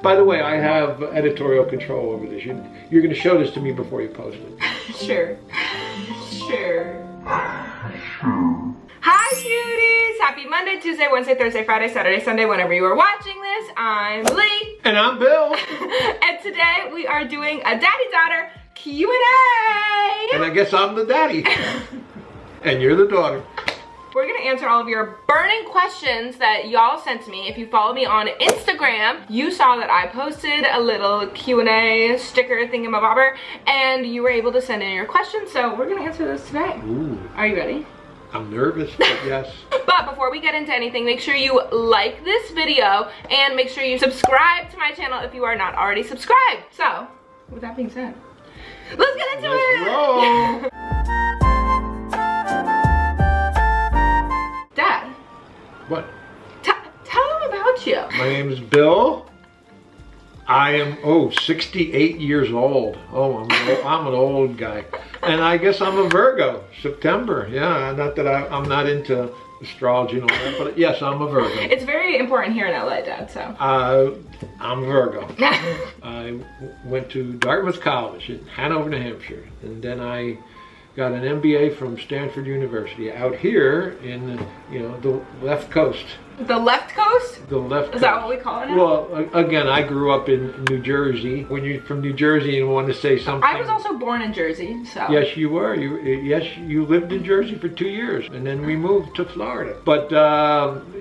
By the way, I have editorial control over this. You're going to show this to me before you post it. Sure. Hi cuties! Happy Monday, Tuesday, Wednesday, Thursday, Friday, Saturday, Sunday, whenever you are watching this. I'm Lee. And I'm Bill. And today we are doing a daddy-daughter Q&A. And I guess I'm the daddy. And you're the daughter. We're gonna answer all of your burning questions that y'all sent to me. If you follow me on Instagram, you saw that I posted a little Q&A sticker thingamabobber, and you were able to send in your questions, so we're gonna answer those today. Ooh. Are you ready? I'm nervous, but yes. But before we get into anything, make sure you like this video and make sure you subscribe to my channel if you are not already subscribed. So, with that being said, let's get into it! Roll. Dad. What? Tell them about you. My name is Bill. I am, 68 years old. Oh, I'm an old guy. And I guess I'm a Virgo, September. Yeah, not that I'm not into astrology and all that, but yes, I'm a Virgo. It's very important here in LA, Dad, so. I'm a Virgo. I went to Dartmouth College in Hanover, New Hampshire. And then I got an MBA from Stanford University out here in, the left coast. The left coast? The left coast. Is that what we call it now? Well, again, I grew up in New Jersey. When you're from New Jersey and want to say something. I was also born in Jersey, so. Yes, you were. You lived in Jersey for 2 years, and then we moved to Florida. But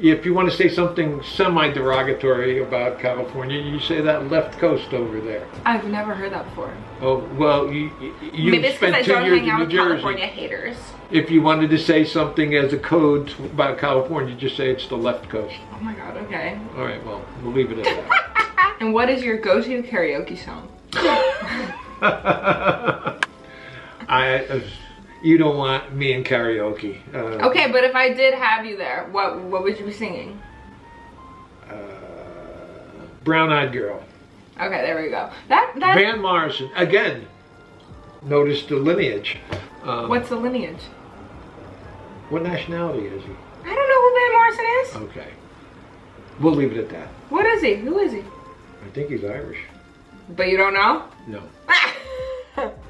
if you want to say something semi-derogatory about California, you say that left coast over there. I've never heard that before. Oh, well, you Maybe spent 2 years in New Jersey. Maybe it's because I don't hang out with California haters. If you wanted to say something as a code about California, just say it's the left coast. Oh my god, okay. All right, well, we'll leave it at that. And what is your go-to karaoke song? You don't want me in karaoke. Okay, but if I did have you there, what would you be singing? Brown Eyed Girl. Okay, there we go. That Van Morrison. Again, notice the lineage. What's the lineage? What nationality is he? I don't know who Van Morrison is. Okay. We'll leave it at that. What is he? Who is he? I think he's Irish. But you don't know? No.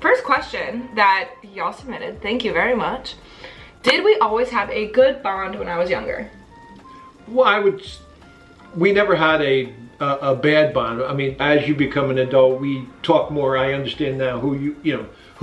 First question that y'all submitted, thank you very much. Did we always have a good bond when I was younger? Well, we never had a bad bond. I mean, as you become an adult, we talk more. I understand now who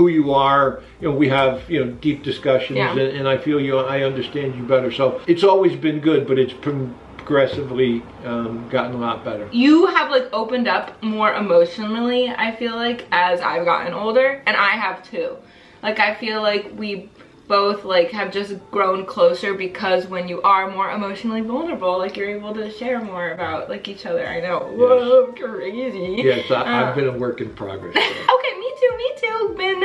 you are. We have deep discussions, yeah. and I feel I understand you better. So it's always been good, but it's progressively gotten a lot better. You have opened up more emotionally, I feel like, as I've gotten older, and I have too. I feel like we both have just grown closer because when you are more emotionally vulnerable, you're able to share more about each other. I know. Yes. Whoa, crazy. Yes, I've been a work in progress. Okay, me too. Been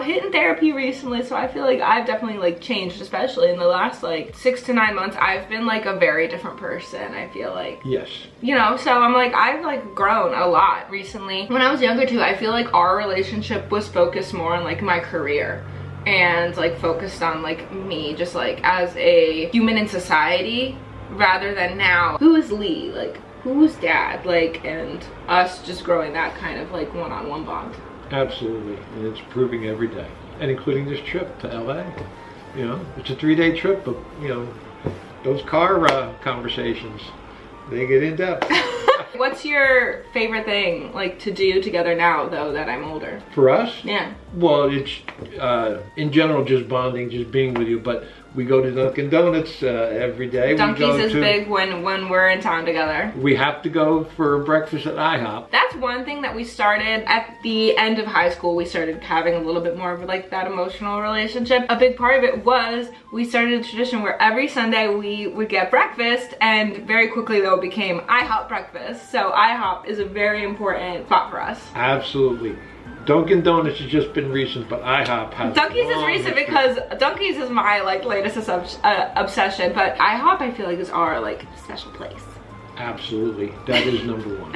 hitting therapy recently, so I feel like I've definitely changed, especially in the last 6 to 9 months. I've been a very different person, I feel like. Yes. So I'm I've grown a lot recently. When I was younger too, I feel our relationship was focused more on my career and focused on me just as a human in society, rather than now who is Lee, who's Dad, and us just growing that kind of one-on-one bond. Absolutely, and it's proving every day, and including this trip to LA. It's a 3-day trip, but those car conversations, they get in depth. What's your favorite thing to do together now, though, that I'm older? For us? Yeah. Well, it's in general just bonding, just being with you, but we go to Dunkin' Donuts every day. Dunkies is big when we're in town together. We have to go for breakfast at IHOP. That's one thing that we started at the end of high school. We started having a little bit more of that emotional relationship. A big part of it was we started a tradition where every Sunday we would get breakfast, and very quickly though it became IHOP breakfast. So IHOP is a very important spot for us. Absolutely. Dunkin' Donuts has just been recent, but IHOP has. Dunkies is recent because Dunkies is my latest obsession, but IHOP I feel is our special place. Absolutely, that is number one.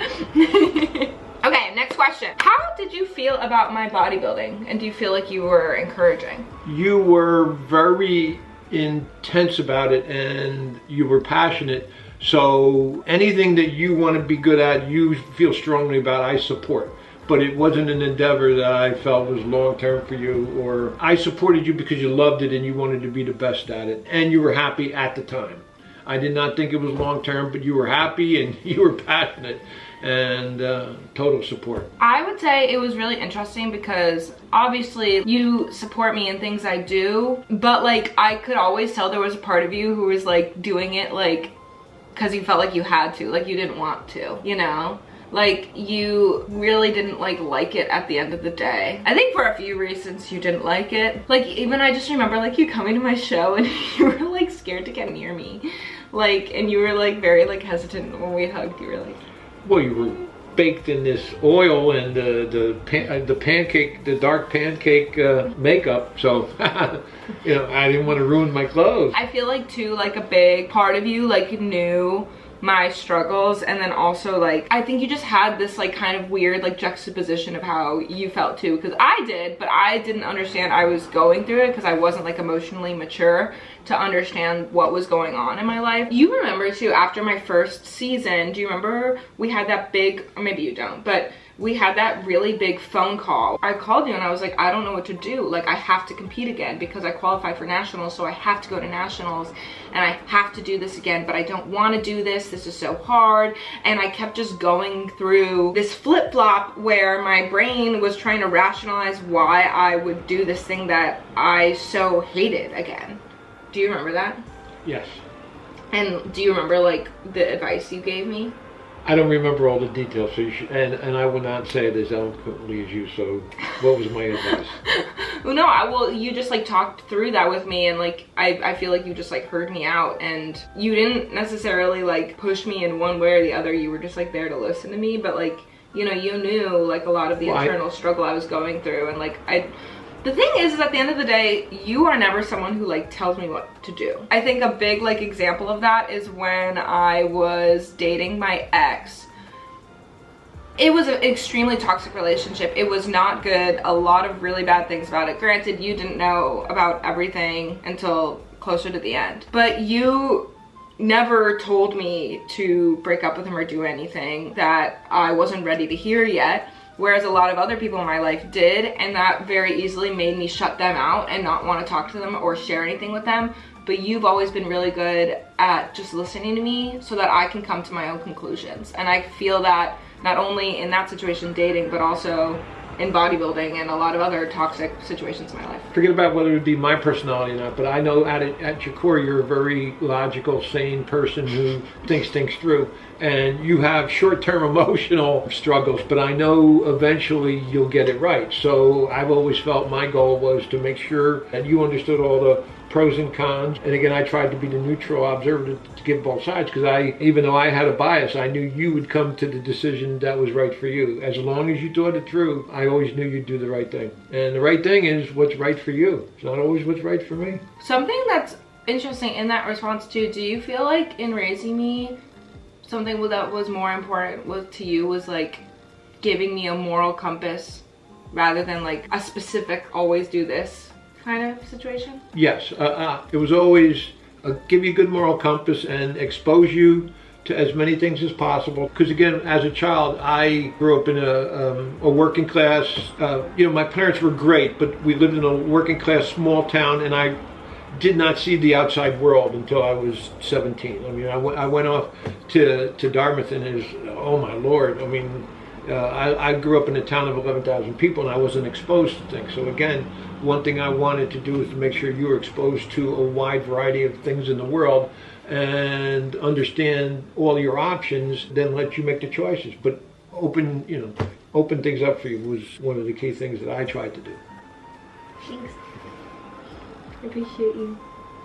Okay, next question. How did you feel about my bodybuilding, and do you feel you were encouraging? You were very intense about it, and you were passionate. So anything that you want to be good at, you feel strongly about, I support. But it wasn't an endeavor that I felt was long-term for you, or I supported you because you loved it and you wanted to be the best at it, and you were happy at the time. I did not think it was long-term, but you were happy and you were passionate, and total support. I would say it was really interesting because obviously you support me in things I do, but like I could always tell there was a part of you who was like doing it like because you felt like you had to, like you didn't want to, you know? Like you really didn't like it at the end of the day. I think for a few reasons you didn't like it. Like even I just remember like you coming to my show and you were like scared to get near me. Like, and you were like very like hesitant when we hugged. You were like, well, you were baked in this oil and the dark pancake makeup, so you know, I didn't want to ruin my clothes. I feel like too, like a big part of you like knew my struggles, and then also like I think you just had this like kind of weird like juxtaposition of how you felt too, because I did, but I didn't understand I was going through it because I wasn't like emotionally mature to understand what was going on in my life. You remember too, after my first season, do you remember we had that big, or maybe you don't, but we had that really big phone call. I called you and I was like, I don't know what to do. Like I have to compete again because I qualified for nationals, so I have to go to nationals and I have to do this again, but I don't want to do this. This is so hard. And I kept just going through this flip-flop where my brain was trying to rationalize why I would do this thing that I so hated again. Do you remember that? Yes. And do you remember like the advice you gave me? I don't remember all the details, so you should, and I will not say it as eloquently as you, so what was my advice? Well, no, well, you just like talked through that with me, and like I feel like you just like heard me out, and you didn't necessarily like push me in one way or the other. You were just like there to listen to me, but like, you know, you knew like a lot of the internal struggle I was going through, and like the thing is at the end of the day, you are never someone who like tells me what to do. I think a big like example of that is when I was dating my ex. It was an extremely toxic relationship. It was not good. A lot of really bad things about it. Granted, you didn't know about everything until closer to the end. But you never told me to break up with him or do anything that I wasn't ready to hear yet. Whereas a lot of other people in my life did, and that very easily made me shut them out and not want to talk to them or share anything with them. But you've always been really good at just listening to me so that I can come to my own conclusions. And I feel that not only in that situation, dating, but also in bodybuilding and a lot of other toxic situations in my life. Forget about whether it be my personality or not, but I know at your core you're a very logical, sane person who thinks things through. And you have short-term emotional struggles, but I know eventually you'll get it right. So I've always felt my goal was to make sure that you understood all the pros and cons. And again, I tried to be the neutral observer to give both sides, because even though I had a bias, I knew you would come to the decision that was right for you. As long as you thought it through, I always knew you'd do the right thing. And the right thing is what's right for you. It's not always what's right for me. Something that's interesting in that response too, do you feel like in raising me, something that was more important to you was like giving me a moral compass rather than like a specific always do this kind of situation? Yes, it was always give you a good moral compass and expose you to as many things as possible. Because again, as a child, I grew up in a working class, you know, my parents were great, but we lived in a working class small town, and I did not see the outside world until I was 17. I mean, I went off to Dartmouth, and it was, oh my Lord, I mean, I grew up in a town of 11,000 people, and I wasn't exposed to things. So again, one thing I wanted to do is to make sure you were exposed to a wide variety of things in the world and understand all your options, then let you make the choices. But open things up for you was one of the key things that I tried to do. Thanks. I appreciate you.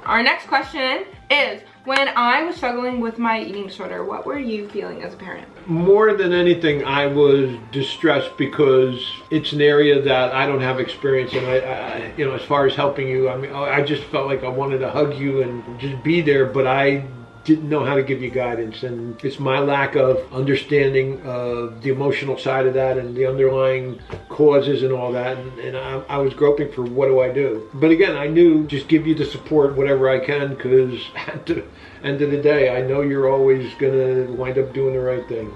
Our next question is, when I was struggling with my eating disorder, what were you feeling as a parent? More than anything, I was distressed because it's an area that I don't have experience in. I you know, as far as helping you, I mean, I just felt like I wanted to hug you and just be there, but I didn't know how to give you guidance, and it's my lack of understanding of the emotional side of that and the underlying causes and all that, and I was groping for what do I do. But again, I knew just give you the support whatever I can, because at the end of the day, I know you're always gonna wind up doing the right thing.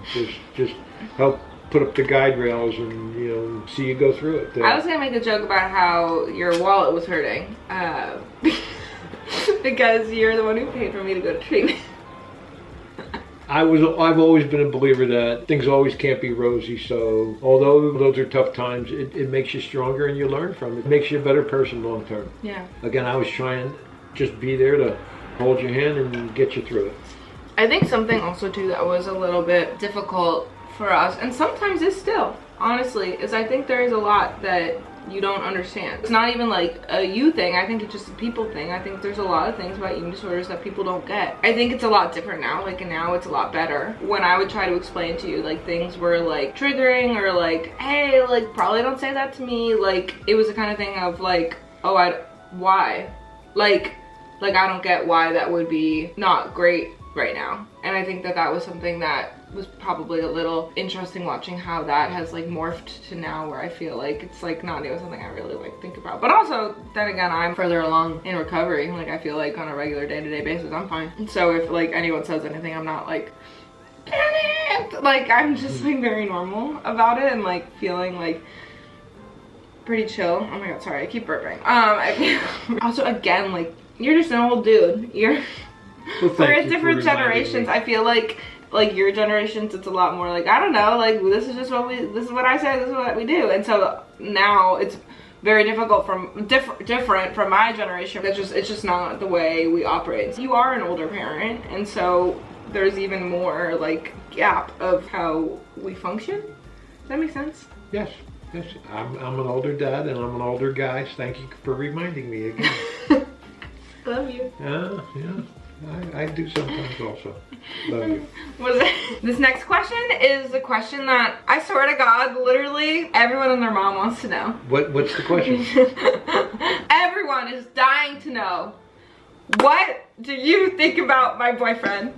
Just help put up the guide rails and, you know, see you go through it. I was gonna make a joke about how your wallet was hurting. Because you're the one who paid for me to go to treatment. I've always been a believer that things always can't be rosy, so although those are tough times, it makes you stronger and you learn from it. It makes you a better person long term. Yeah. Again, I was trying to just be there to hold your hand and get you through it. I think something also too that was a little bit difficult for us, and sometimes is still, honestly, is I think there is a lot that you don't understand. It's not even like a you thing, I think it's just a people thing. I think there's a lot of things about eating disorders that people don't get. I think it's a lot different now, like, and now it's a lot better. When I would try to explain to you, like, things were like triggering, or like, hey, like, probably don't say that to me, like, it was the kind of thing of like, oh, why? Like I don't get why that would be not great right now. And I think that that was something that was probably a little interesting, watching how that has like morphed to now, where I feel like it's like not even something I really like think about. But also, then again, I'm further along in recovery. Like, I feel like on a regular day-to-day basis, I'm fine. And so if like anyone says anything, I'm not like panicked. Like, I'm just like very normal about it, and like feeling like pretty chill. Oh my god, sorry, I keep burping. Also, again, like, you're just an old dude. We're at different generations. I feel like your generations, it's a lot more like, I don't know, like, this is what I say, this is what we do. And so now it's very difficult different from my generation. It's just not the way we operate. You are an older parent, and so there's even more like gap of how we function. Does that make sense? Yes. I'm an older dad, and I'm an older guy. Thank you for reminding me again. Love you. Yeah. I do sometimes also. Love you. This next question is a question that I swear to God, literally everyone and their mom wants to know. What's the question? Everyone is dying to know. What do you think about my boyfriend?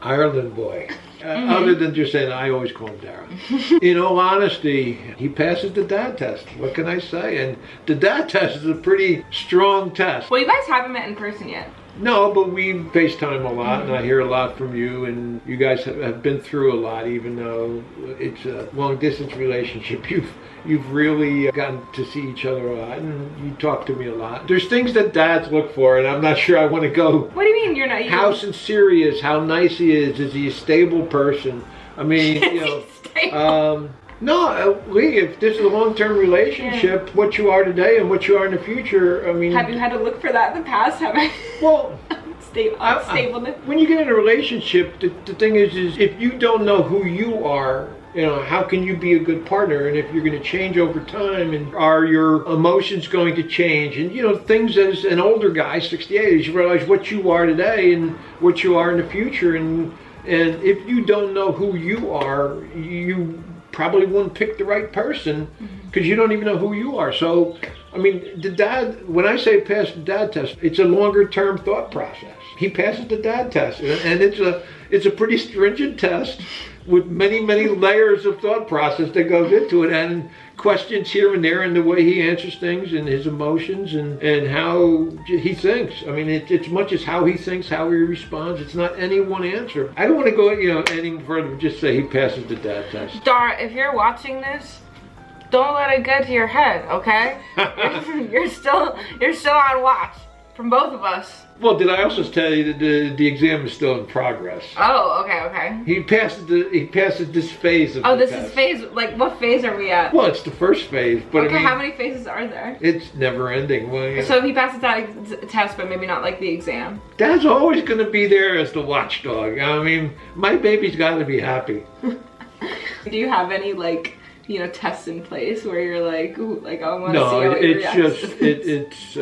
Ireland boy. Other than just saying, I always call him Darren. In all honesty, he passes the dad test. What can I say? And the dad test is a pretty strong test. Well, you guys haven't met in person yet. No, but we FaceTime a lot, and I hear a lot from you, and you guys have been through a lot, even though it's a long-distance relationship. You've really gotten to see each other a lot, and you talk to me a lot. There's things that dads look for, and I'm not sure I want to go. What do you mean you're not? How sincere he is, how nice he is he a stable person? I mean, you know, no, Lee, if this is a long-term relationship, what you are today and what you are in the future, I mean... Have you had to look for that in the past? Have I? Well... Stableness? When you get in a relationship, the thing is if you don't know who you are, you know, how can you be a good partner? And if you're going to change over time, and are your emotions going to change? And, you know, things as an older guy, 68, you realize what you are today and what you are in the future. And if you don't know who you are, you probably wouldn't pick the right person, because you don't even know who you are. So, I mean, the dad, when I say pass the dad test, it's a longer term thought process. He passes the dad test, and it's a pretty stringent test with many layers of thought process that goes into it, and questions here and there, and the way he answers things, and his emotions, and how he thinks. I mean, it's much as how he thinks, how he responds. It's not any one answer. I don't want to go, you know, any further. Just say he passes the dad test. Dara, if you're watching this, don't let it get to your head, okay? You're still on watch from both of us. Well, did I also tell you that the exam is still in progress? Oh, okay. He passes this phase of the this test. is phase, like, what phase are we at? Well, it's the first phase, but okay, I mean, how many phases are there? It's never ending. Well, yeah. So he passes that test, but maybe not like the exam. Dad's always going to be there as the watchdog. I mean, my baby's got to be happy. Do you have any, like, you know, tests in place where you're like, ooh, like, I want to see how he reacts?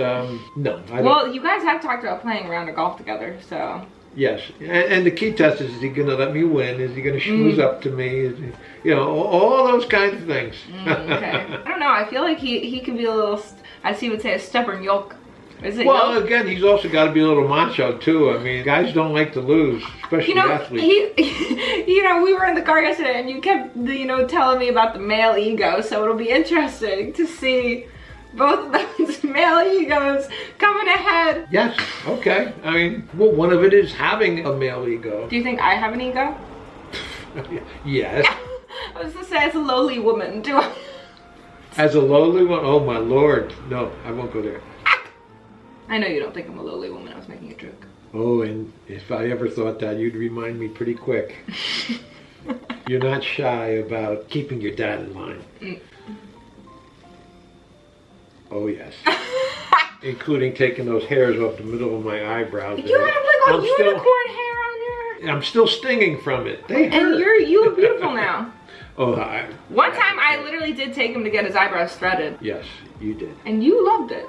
No. I don't. Well, you guys have talked about playing a round of golf together, so. Yes, and the key test is he going to let me win? Is he going to schmooze up to me? Is he, you know, all those kinds of things. Okay. I don't know, I feel like he can be a little, as he would say, a stubborn yolk. Is it Well, yolk? again, he's also got to be a little macho too. I mean, guys don't like to lose, especially athletes. We were in the car yesterday and you kept, telling me about the male ego. So it'll be interesting to see both of those male egos coming ahead. Yes, okay. I mean, well, one of it is having a male ego. Do you think I have an ego? Yes. I was gonna say, as a lowly woman, do I? As a lowly one? Oh my lord. No, I won't go there. I know you don't think I'm a lowly woman. I was making a joke. Oh, and if I ever thought that, you'd remind me pretty quick. You're not shy about keeping your dad in line. Mm. Oh, yes. Including taking those hairs off the middle of my eyebrows. You have like a unicorn hair on your... I'm still stinging from it. They hurt. And you look beautiful now. Oh, One time I literally did take him to get his eyebrows threaded. Yes, you did. And you loved it.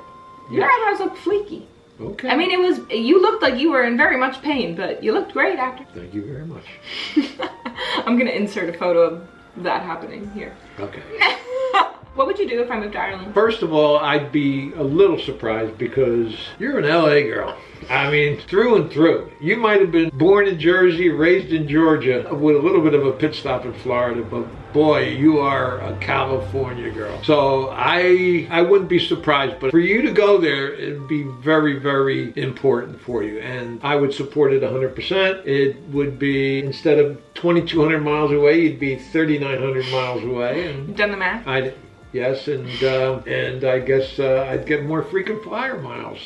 Your Yes. eyebrows look fleeky. Okay. I mean, you looked like you were in very much pain, but you looked great after. Thank you very much. I'm gonna insert a photo of that happening here. Okay. What would you do if I moved to Ireland? First of all, I'd be a little surprised because you're an LA girl. I mean, through and through. You might have been born in Jersey, raised in Georgia, with a little bit of a pit stop in Florida, but boy, you are a California girl. So I wouldn't be surprised, but for you to go there, it'd be very, very important for you. And I would support it 100%. It would be, instead of 2,200 miles away, you'd be 3,900 miles away. And You've done the math? Yes, and I guess I'd get more frequent flyer miles.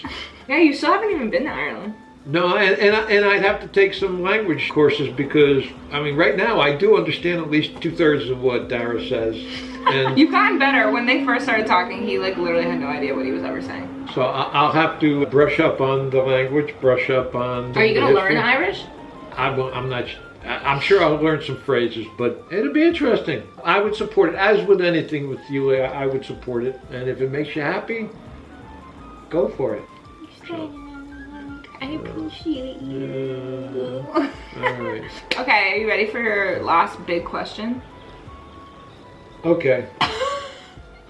Yeah, you still haven't even been to Ireland. No, and I'd have to take some language courses because, I mean, right now I do understand at least 2/3 of what Dara says. And You've gotten better. When they first started talking, he like literally had no idea what he was ever saying. so I'll have to brush up on the language, brush up on. Are you gonna the learn history. Irish? I'm not. I'm sure I'll learn some phrases, but it'll be interesting. I would support it. As with anything with you, I would support it. And if it makes you happy, go for it. I appreciate you. All right. Okay, are you ready for your last big question? Okay.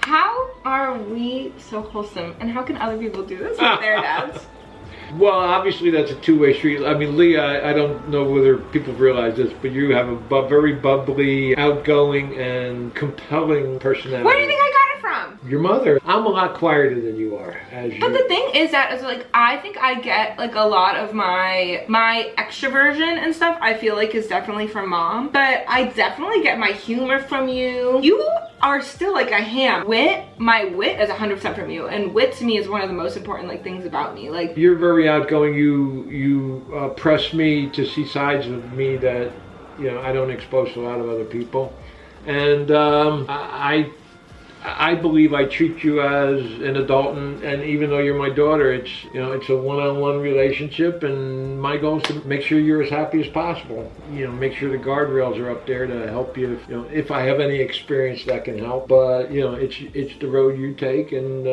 How are we so wholesome, and how can other people do this with their dads? Well, obviously that's a two-way street. I mean, Leah, I don't know whether people realize this, but you have a very bubbly, outgoing, and compelling personality. Where do you think I got it from? Your mother. I'm a lot quieter than you are. But the thing is that is like I think I get like a lot of my extroversion and stuff I feel like is definitely from mom, but I definitely get my humor from you. You are still like a ham. My wit is 100% from you, and wit to me is one of the most important like things about me. Like you're very outgoing. You press me to see sides of me that I don't expose to a lot of other people, and I believe I treat you as an adult, and even though you're my daughter, it's a one-on-one relationship, and my goal is to make sure you're as happy as possible. Make sure the guardrails are up there to help you. If I have any experience that can help, but it's the road you take, and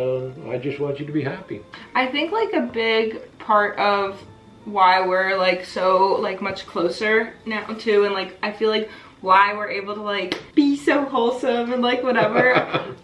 I just want you to be happy. I think like a big part of why we're like so like much closer now too, and like I feel like why we're able to like be so wholesome and like whatever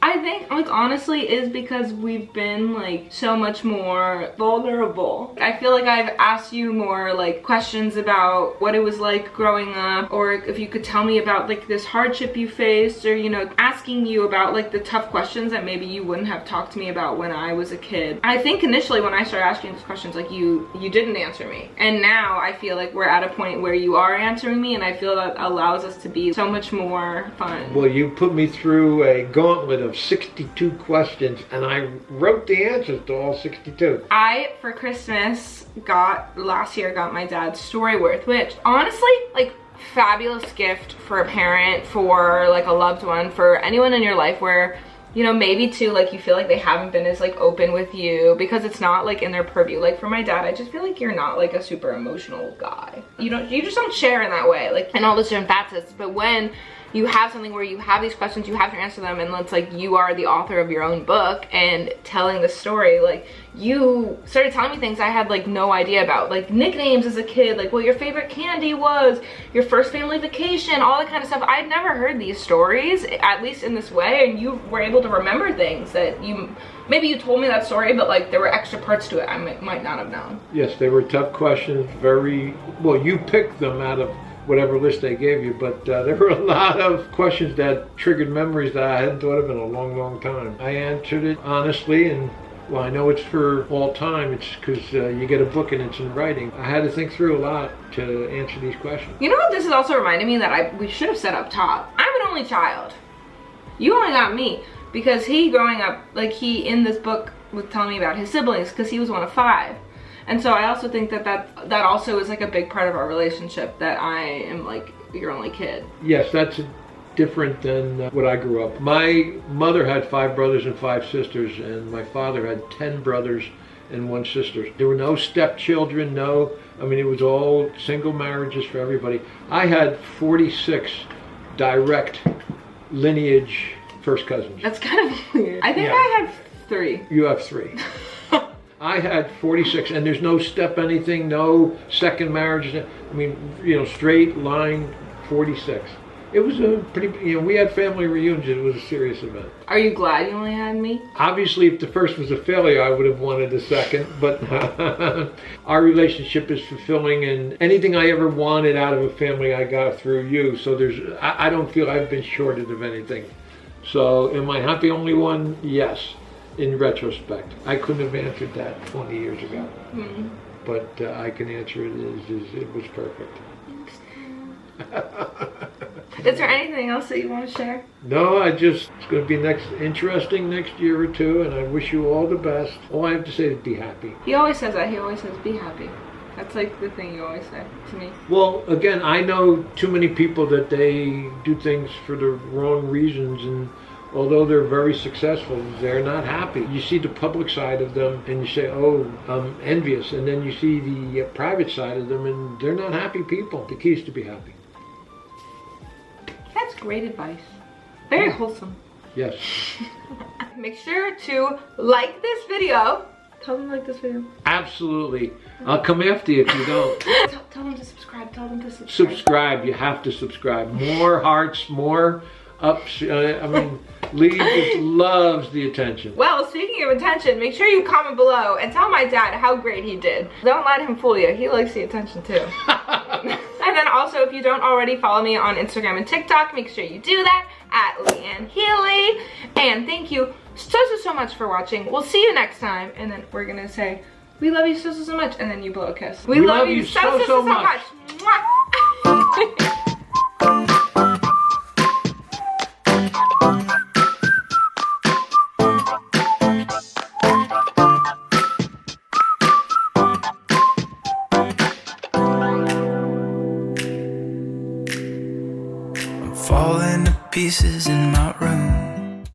I think like honestly is because we've been like so much more vulnerable. I feel like I've asked you more like questions about what it was like growing up, or if you could tell me about like this hardship you faced, or asking you about like the tough questions that maybe you wouldn't have talked to me about when I was a kid. I think initially when I started asking these questions, like you didn't answer me, and now I feel like we're at a point where you are answering me, and I feel that allows us to be so much more fun. Well, you put me through a gauntlet of 62 questions, and I wrote the answers to all 62. I, for Christmas, last year got my dad Storyworth, which honestly, like, fabulous gift for a parent, for like a loved one, for anyone in your life where maybe too, like, you feel like they haven't been as like open with you because it's not like in their purview. Like for my dad, I just feel like you're not like a super emotional guy. You just don't share in that way, like in all the different facets. But when you have something where you have these questions, you have to answer them, and it's like you are the author of your own book and telling the story. Like, you started telling me things I had like no idea about, like nicknames as a kid, like what your favorite candy was, your first family vacation, all that kind of stuff. I'd never heard these stories, at least in this way, and you were able to remember things that maybe you told me that story, but like there were extra parts to it I might not have known. Yes, they were tough questions, very, well, you picked them out of whatever list they gave you, but there were a lot of questions that triggered memories that I hadn't thought of in a long, long time. I answered it honestly, and well, I know it's for all time. It's because you get a book and it's in writing. I had to think through a lot to answer these questions. You know what this is also reminding me that we should have said up top? I'm an only child. You only got me. Because he, growing up, like he, in this book, was telling me about his siblings, because he was one of 5. And so I also think that also is like a big part of our relationship, that I am like your only kid. Yes, that's different than what I grew up. My mother had 5 brothers and 5 sisters, and my father had 10 brothers and 1 sister. There were no stepchildren, it was all single marriages for everybody. I had 46 direct lineage first cousins. That's kind of weird. I think I had 3. You have 3. I had 46, and there's no step anything, no second marriages. Straight line 46. It was a pretty, we had family reunions. It was a serious event. Are you glad you only had me? Obviously, if the first was a failure, I would have wanted a second, but our relationship is fulfilling, and anything I ever wanted out of a family, I got through you. So I don't feel I've been shorted of anything. So am I happy only one? Yes, in retrospect. I couldn't have answered that 20 years ago. Mm-hmm. But I can answer it as it was perfect. Is there anything else that you want to share? No, it's going to be interesting next year or 2, and I wish you all the best. All I have to say is be happy. He always says that. He always says be happy. That's like the thing you always say to me. Well, again, I know too many people that they do things for the wrong reasons, and although they're very successful, they're not happy. You see the public side of them and you say, oh, I'm envious. And then you see the private side of them and they're not happy people. The key is to be happy. That's great advice. Very wholesome. Yes. Make sure to like this video. Tell them to like this video. Absolutely. I'll come after you if you don't. Tell them to subscribe. Tell them to subscribe. Subscribe. You have to subscribe. More hearts, more ups. Lee just loves the attention. Well, speaking of attention, make sure you comment below and tell my dad how great he did. Don't let him fool you. He likes the attention too. And then also, if you don't already follow me on Instagram and TikTok, make sure you do that at Leanne Healy. And thank you so much for watching. We'll see you next time. And then we're gonna say, we love you so much. And then you blow a kiss. We love you so much. Mwah. Falling to pieces in my room.